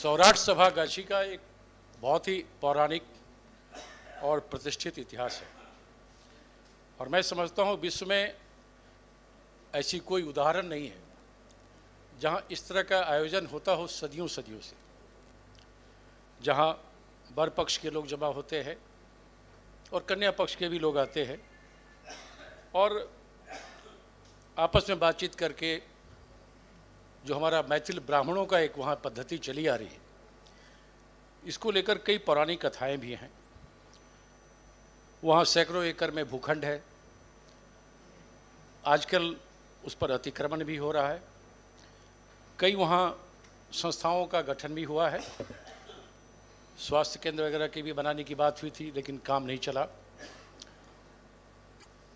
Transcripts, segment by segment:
सौराठ सभागाछी का एक बहुत ही पौराणिक और प्रतिष्ठित इतिहास है और मैं समझता हूँ विश्व में ऐसी कोई उदाहरण नहीं है जहाँ इस तरह का आयोजन होता हो सदियों सदियों से, जहाँ वर पक्ष के लोग जमा होते हैं और कन्या पक्ष के भी लोग आते हैं और आपस में बातचीत करके जो हमारा मैथिल ब्राह्मणों का एक वहाँ पद्धति चली आ रही है, इसको लेकर कई पौराणिक कथाएं भी हैं। वहाँ सैकड़ों एकड़ में भूखंड है, आजकल उस पर अतिक्रमण भी हो रहा है, कई वहाँ संस्थाओं का गठन भी हुआ है, स्वास्थ्य केंद्र वगैरह की भी बनाने की बात हुई थी लेकिन काम नहीं चला।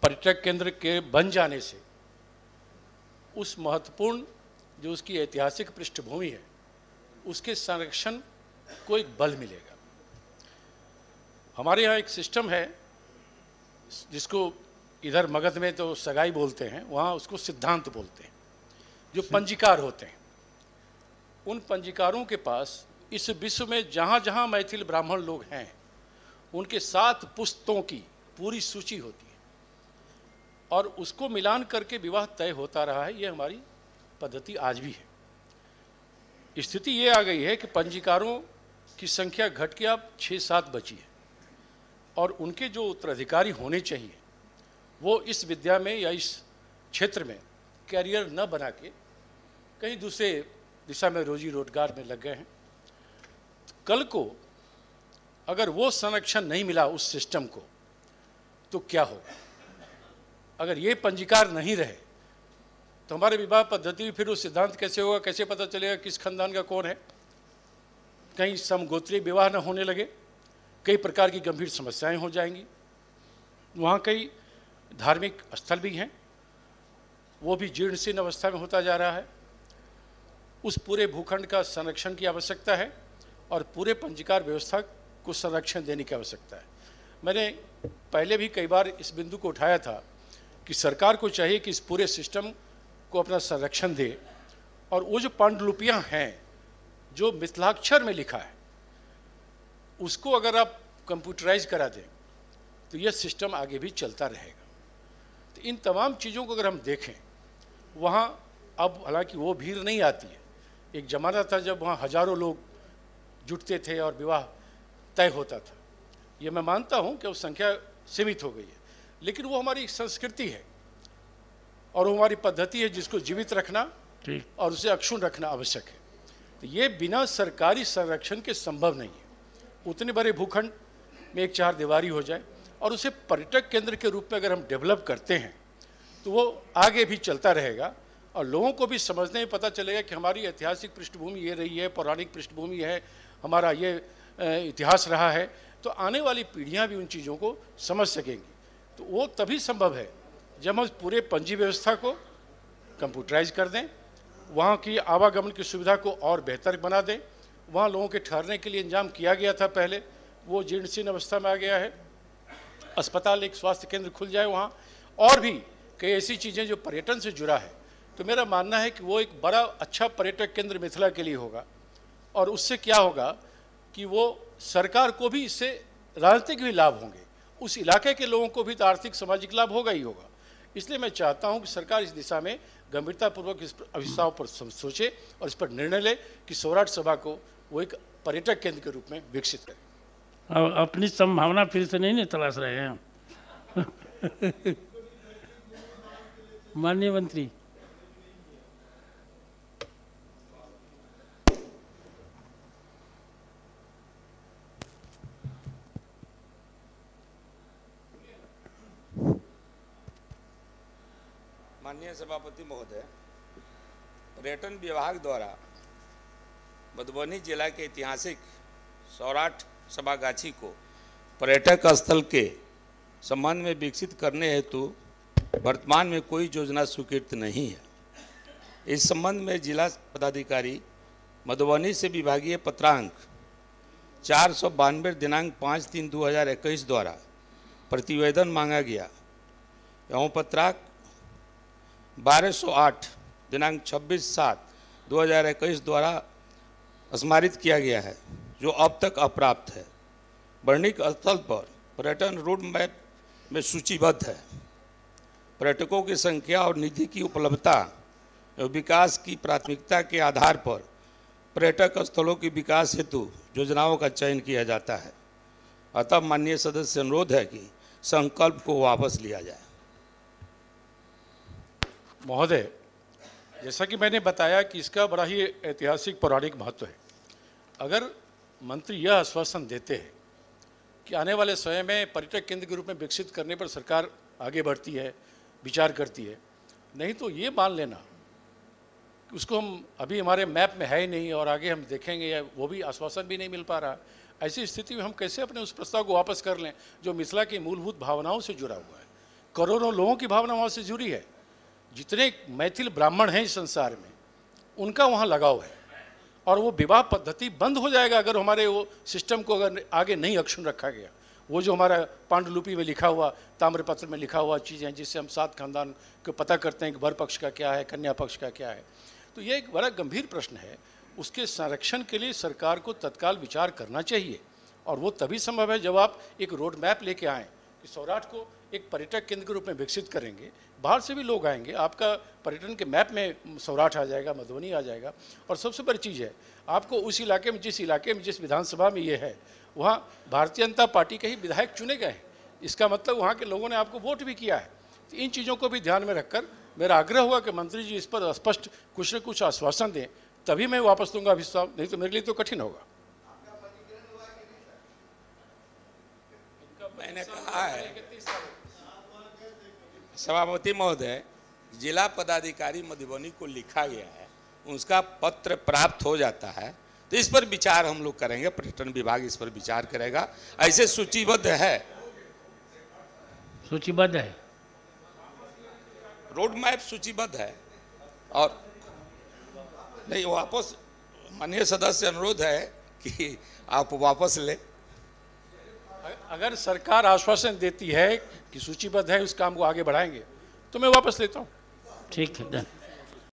पर्यटक केंद्र के बन जाने से उस महत्वपूर्ण जो उसकी ऐतिहासिक पृष्ठभूमि है उसके संरक्षण को एक बल मिलेगा। हमारे यहाँ एक सिस्टम है जिसको इधर मगध में तो सगाई बोलते हैं, वहाँ उसको सिद्धांत बोलते हैं। जो पंजीकार होते हैं उन पंजीकारों के पास इस विश्व में जहाँ जहाँ मैथिल ब्राह्मण लोग हैं उनके 7 पुस्तों की पूरी सूची होती है और उसको मिलान करके विवाह तय होता रहा है। ये हमारी पद्धति आज भी है। स्थिति ये आ गई है कि पंजीकारों की संख्या घट के अब 6-7 बची है और उनके जो उत्तराधिकारी होने चाहिए वो इस विद्या में या इस क्षेत्र में कैरियर न बना के कहीं दूसरे दिशा में रोजी रोजगार में लग गए हैं। कल को अगर वो संरक्षण नहीं मिला उस सिस्टम को तो क्या होगा? अगर ये पंजीकार नहीं रहे तो हमारे विवाह पद्धति फिर उस सिद्धांत कैसे होगा? कैसे पता चलेगा किस खानदान का कौन है? कहीं समगोत्रीय विवाह न होने लगे, कई प्रकार की गंभीर समस्याएं हो जाएंगी। वहाँ कई धार्मिक स्थल भी हैं, वो भी जीर्णशीर्ण अवस्था में होता जा रहा है। उस पूरे भूखंड का संरक्षण की आवश्यकता है और पूरे पंजीकार व्यवस्था को संरक्षण देने की आवश्यकता है। मैंने पहले भी कई बार इस बिंदु को उठाया था कि सरकार को चाहिए कि इस पूरे सिस्टम को अपना संरक्षण दे और वो जो पांडुलिपियाँ हैं जो मिथिलाक्षर में लिखा है उसको अगर आप कंप्यूटराइज करा दें तो यह सिस्टम आगे भी चलता रहेगा। तो इन तमाम चीज़ों को अगर हम देखें, वहाँ अब हालांकि वो भीड़ नहीं आती है। एक ज़माना था जब वहाँ हजारों लोग जुटते थे और विवाह तय होता था। ये मैं मानता हूँ कि वो संख्या सीमित हो गई है, लेकिन वो हमारी संस्कृति है और वो हमारी पद्धति है जिसको जीवित रखना और उसे अक्षुण्ण रखना आवश्यक है। तो ये बिना सरकारी संरक्षण के संभव नहीं है। उतने बड़े भूखंड में एक चार दीवारी हो जाए और उसे पर्यटक केंद्र के रूप में अगर हम डेवलप करते हैं तो वो आगे भी चलता रहेगा और लोगों को भी समझने में पता चलेगा कि हमारी ऐतिहासिक पृष्ठभूमि ये रही है, पौराणिक पृष्ठभूमि है, हमारा ये इतिहास रहा है। तो आने वाली पीढ़ियाँ भी उन चीज़ों को समझ सकेंगी। तो वो तभी संभव है जब हम पूरे पंजी व्यवस्था को कंप्यूटराइज कर दें, वहाँ की आवागमन की सुविधा को और बेहतर बना दें। वहाँ लोगों के ठहरने के लिए इंतजाम किया गया था पहले, वो जीर्णशीर्ण अवस्था में आ गया है। अस्पताल, एक स्वास्थ्य केंद्र खुल जाए वहाँ, और भी कई ऐसी चीज़ें जो पर्यटन से जुड़ा है। तो मेरा मानना है कि वो एक बड़ा अच्छा पर्यटक केंद्र मिथिला के लिए होगा और उससे क्या होगा कि वो सरकार को भी इससे राजनीतिक भी लाभ होंगे, उस इलाके के लोगों को भी तो आर्थिक सामाजिक लाभ होगा ही होगा। इसलिए मैं चाहता हूं कि सरकार इस दिशा में गंभीरतापूर्वक इस अभिस्ताव पर सोचे और इस पर निर्णय ले कि सौराठ सभा को वो एक पर्यटक केंद्र के रूप में विकसित करे। अपनी संभावना फिर से नहीं तलाश रहे हैं माननीय मंत्री। माननीय सभापति महोदय, पर्यटन विभाग द्वारा मधुबनी जिला के ऐतिहासिक सौराठ सभागाछी को पर्यटक स्थल के संबंध में विकसित करने हेतु वर्तमान में कोई योजना स्वीकृत नहीं है। इस संबंध में जिला पदाधिकारी मधुबनी से विभागीय पत्रांक 492 दिनांक 5/3/2021 द्वारा प्रतिवेदन मांगा गया एवं पत्रांक 1208 दिनांक 26/7/2021 द्वारा स्मारित किया गया है जो अब तक अप्राप्त है। वर्णिक स्थल पर पर्यटन रोड मैप में सूचीबद्ध है। पर्यटकों की संख्या और निधि की उपलब्धता एवं विकास की प्राथमिकता के आधार पर पर्यटक स्थलों के विकास हेतु योजनाओं का चयन किया जाता है। अतः माननीय सदस्य से अनुरोध है कि संकल्प को वापस लिया जाए। महोदय, जैसा कि मैंने बताया कि इसका बड़ा ही ऐतिहासिक पौराणिक महत्व है। अगर मंत्री यह आश्वासन देते हैं कि आने वाले समय में पर्यटक केंद्र के रूप में विकसित करने पर सरकार आगे बढ़ती है, विचार करती है, नहीं तो ये मान लेना कि उसको हम अभी हमारे मैप में है ही नहीं और आगे हम देखेंगे, या वो भी आश्वासन भी नहीं मिल पा रहा। ऐसी स्थिति में हम कैसे अपने उस प्रस्ताव को वापस कर लें जो मिथिला की मूलभूत भावनाओं से जुड़ा हुआ है। करोड़ों लोगों की भावना वहाँ से जुड़ी है। जितने मैथिल ब्राह्मण हैं इस संसार में, उनका वहाँ लगाव है। और वो विवाह पद्धति बंद हो जाएगा अगर हमारे वो सिस्टम को अगर आगे नहीं अक्षुण्ण रखा गया। वो जो हमारा पांडुलिपि में लिखा हुआ, ताम्रपत्र में लिखा हुआ चीज़ें जिससे हम 7 खानदान को पता करते हैं कि वर पक्ष का क्या है, कन्या पक्ष का क्या है, तो ये एक बड़ा गंभीर प्रश्न है। उसके संरक्षण के लिए सरकार को तत्काल विचार करना चाहिए। और वो तभी संभव है जब आप एक रोड मैप लेके आएँ कि सौराठ को एक पर्यटक केंद्र के रूप में विकसित करेंगे। बाहर से भी लोग आएंगे, आपका पर्यटन के मैप में सौराठ आ जाएगा, मधुबनी आ जाएगा। और सबसे बड़ी चीज़ है, आपको उस इलाके में जिस विधानसभा में ये है, वहाँ भारतीय जनता पार्टी के ही विधायक चुने गए हैं। इसका मतलब वहाँ के लोगों ने आपको वोट भी किया है। तो इन चीज़ों को भी ध्यान में रखकर मेरा आग्रह हुआ कि मंत्री जी इस पर स्पष्ट कुछ न कुछ आश्वासन दें, तभी मैं वापस दूंगा प्रस्ताव, नहीं तो मेरे लिए तो कठिन होगा। मैंने कहा है सभापति महोदय, जिला पदाधिकारी मधुबनी को लिखा गया है, उसका पत्र प्राप्त हो जाता है तो इस पर विचार हम लोग करेंगे। पर्यटन विभाग इस पर विचार करेगा। ऐसे सूचीबद्ध है, सूचीबद्ध है, रोड मैप सूचीबद्ध है। और नहीं, वापस माननीय सदस्य अनुरोध है कि आप वापस ले। अगर सरकार आश्वासन देती है कि सूचीबद्ध है, उस काम को आगे बढ़ाएंगे, तो मैं वापस लेता हूँ। ठीक है, डन।